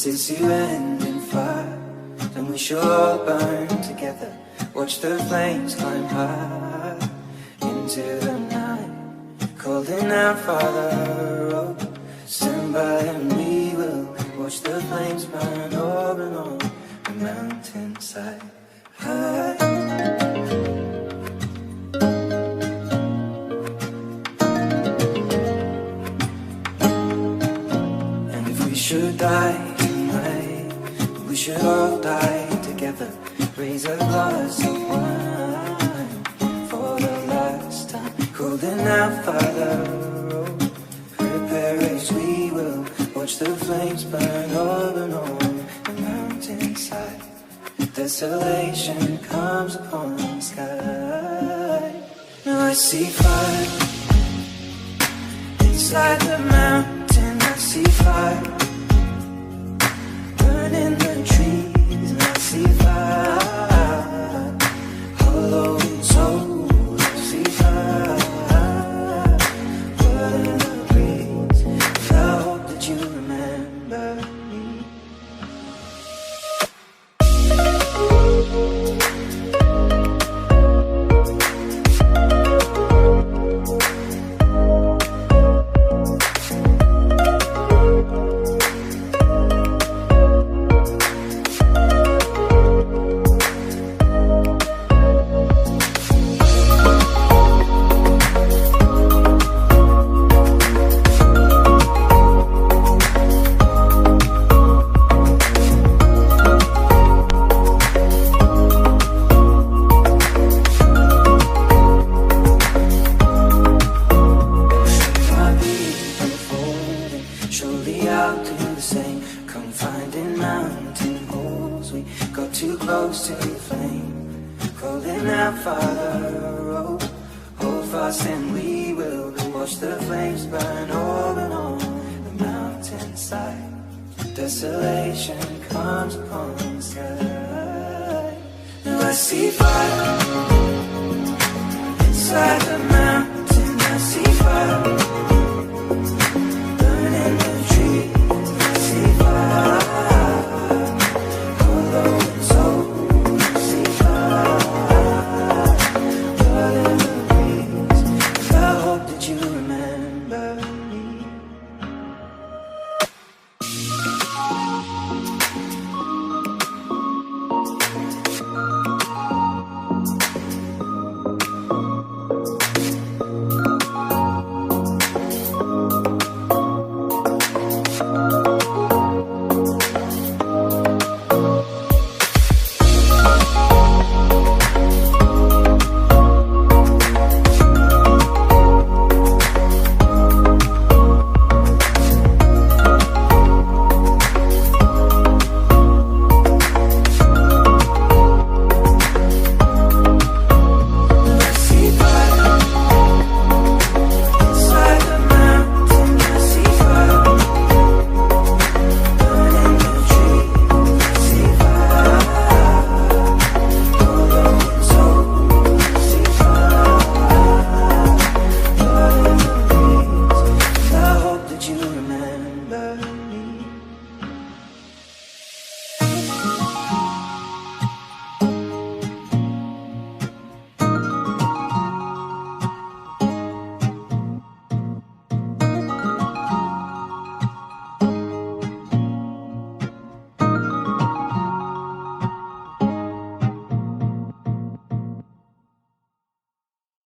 This is you and in fire, and we shall all burn together. Watch the flames climb high into the night, calling out, Father, oh, stand by and we will watch the flames burn over and on the mountainside. And if we should die tonight, we should all die together. Raise a glass of wine for the last time, calling out, Father, oh, prepare as we will watch the flames burn over and on the mountainside. Desolation comes upon the sky. Now I see fire inside the mountain. I see fire burning the trees, and I see fire hollow soul. I see fire burning the breeze. And I hope that you remember me. Surely I'll do the same. Confined in mountain holes, we got too close to the flame. Calling out, Father, oh, hold fast and we will watch the flames burn over and on the mountainside. Desolation comes upon the sky. Now I see fire inside the